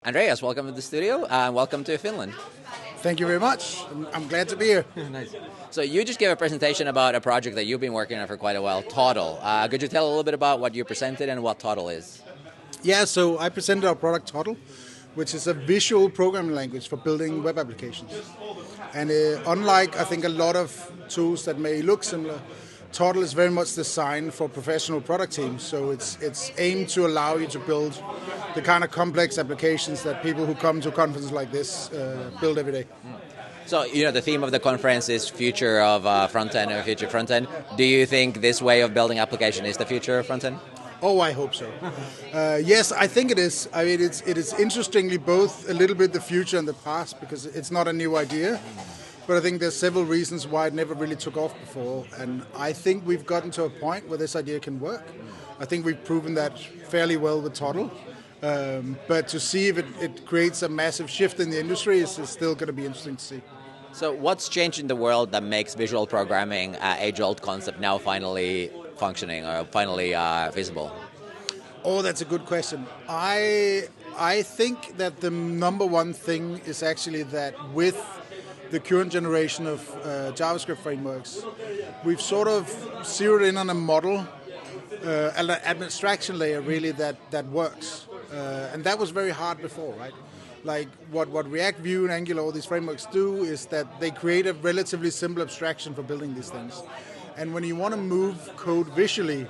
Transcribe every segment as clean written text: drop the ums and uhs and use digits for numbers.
Andreas, welcome to the studio and welcome to Finland. Thank you very much. I'm glad to be here. Nice. So you just gave a presentation about a project that you've been working on for quite a while, Toddle. Could you tell a little bit about what you presented and what Toddle is? Yeah, so I presented our product Toddle, which is a visual programming language for building web applications. And unlike, I think, a lot of tools that may look similar, Toddle is very much designed for professional product teams. So it's aimed to allow you to build the kind of complex applications that people who come to conferences like this build every day. So, the theme of the conference is future of Frontend or future Frontend. Do you think this way of building application is the future of Frontend? Oh, I hope so. Yes, I think it is. I mean, it is interestingly both a little bit the future and the past because it's not a new idea. But I think there's several reasons why it never really took off before. And I think we've gotten to a point where this idea can work. I think we've proven that fairly well with Toddle. But to see if it creates a massive shift in the industry is still going to be interesting to see. So what's changed in the world that makes visual programming, age-old concept, now finally functioning or finally visible? Oh, that's a good question. I think that the number one thing is actually that with the current generation of JavaScript frameworks, we've sort of zeroed in on a model, an abstraction layer really that works. And that was very hard before, right? Like what React, Vue, and Angular, all these frameworks do is that they create a relatively simple abstraction for building these things. And when you want to move code visually,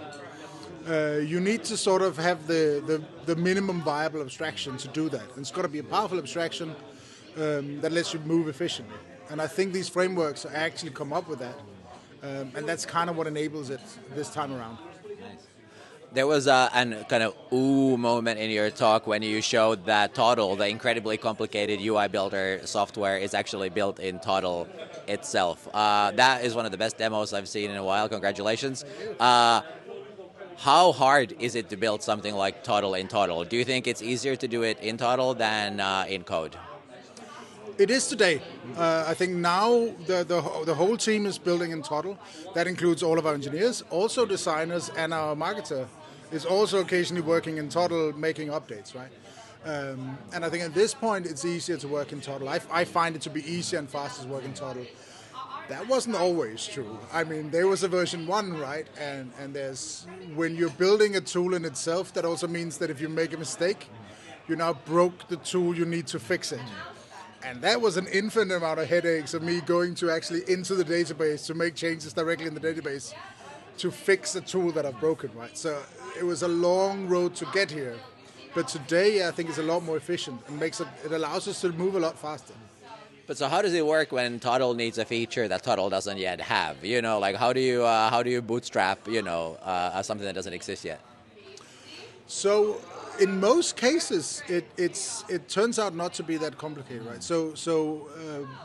you need to sort of have the minimum viable abstraction to do that. And it's got to be a powerful abstraction that lets you move efficiently. And I think these frameworks actually come up with that. And that's kind of what enables it this time around. There was a kind of ooh moment in your talk when you showed that Toddle, the incredibly complicated UI builder software, is actually built in Toddle itself. That is one of the best demos I've seen in a while. Congratulations. How hard is it to build something like Toddle in Toddle? Do you think it's easier to do it in Toddle than in code? It is today. I think now the whole team is building in Toddle. That includes all of our engineers, also designers, and our marketer is also occasionally working in Toddle making updates, right? And I think at this point it's easier to work in Toddle. I find it to be easier and faster to work in Toddle. That wasn't always true. I mean, there was a version 1, right? And there's, when you're building a tool in itself, that also means that if you make a mistake, you now broke the tool, you need to fix it. And that was an infinite amount of headaches of me going to actually into the database to make changes directly in the database to fix a tool that I've broken, right? So it was a long road to get here. But today I think it's a lot more efficient and it allows us to move a lot faster. But so how does it work when Toddle needs a feature that Toddle doesn't yet have? Like how do you bootstrap, something that doesn't exist yet? So in most cases, it turns out not to be that complicated, right? So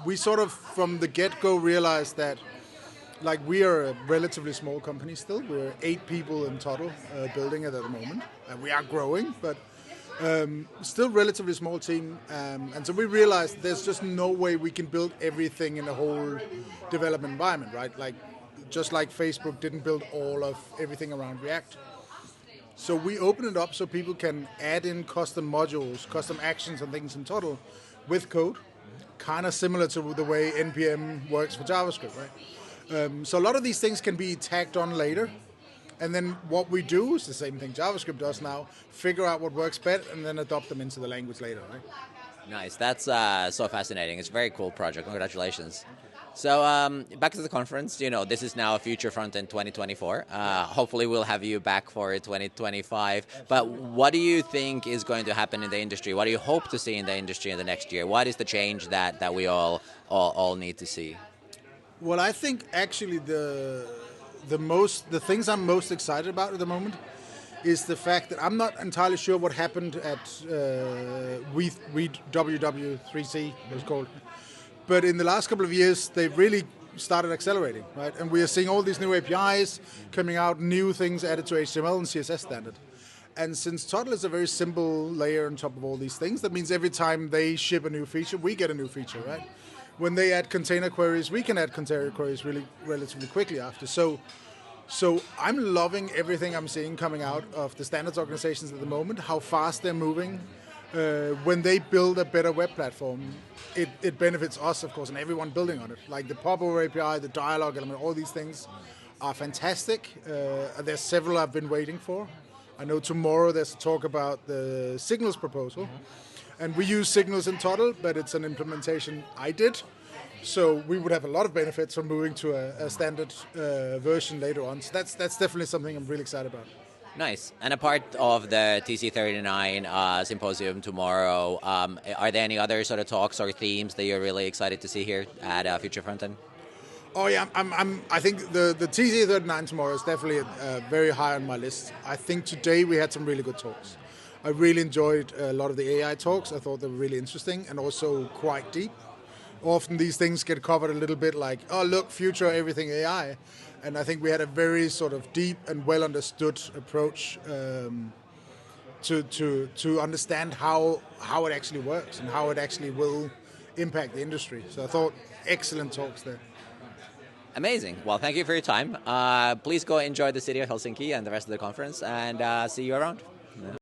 we sort of from the get-go realized that, like, we are a relatively small company still. We're 8 people in Toddle building it at the moment. We are growing, but still relatively small team. And so we realized there's just no way we can build everything in the whole development environment, right? Like, just like Facebook didn't build all of everything around React. So we open it up so people can add in custom modules, custom actions and things in Toddle with code, kind of similar to the way NPM works for JavaScript, right? So a lot of these things can be tagged on later. And then what we do is the same thing JavaScript does now, figure out what works better and then adopt them into the language later, right? Nice. That's so fascinating. It's a very cool project. Congratulations. So back to the conference, this is now Future Frontend 2024. Hopefully we'll have you back for 2025. But what do you think is going to happen in the industry? What do you hope to see in the industry in the next year? What is the change that we all need to see? Well, I think actually the things I'm most excited about at the moment is the fact that I'm not entirely sure what happened at WW3C, it was called. But in the last couple of years, they've really started accelerating, right? And we are seeing all these new APIs coming out, new things added to HTML and CSS standard. And since Toddle is a very simple layer on top of all these things, that means every time they ship a new feature, we get a new feature, right? When they add container queries, we can add container queries really relatively quickly after. So I'm loving everything I'm seeing coming out of the standards organizations at the moment, how fast they're moving, when they build a better web platform, it benefits us, of course, and everyone building on it. Like the pop-over API, the dialogue element, all these things are fantastic. There's several I've been waiting for. I know tomorrow there's a talk about the Signals proposal. And we use Signals in Toddle, but it's an implementation I did. So we would have a lot of benefits from moving to a standard version later on. So that's definitely something I'm really excited about. Nice. And a part of the TC39 symposium tomorrow, are there any other sort of talks or themes that you're really excited to see here at Future Frontend? Oh yeah, I think the TC39 tomorrow is definitely very high on my list. I think today we had some really good talks. I really enjoyed a lot of the AI talks. I thought they were really interesting and also quite deep. Often these things get covered a little bit like, oh look, future everything AI. And I think we had a very sort of deep and well understood approach to understand how it actually works and how it actually will impact the industry. So I thought excellent talks there. Amazing. Well, thank you for your time. Please go enjoy the city of Helsinki and the rest of the conference, and see you around.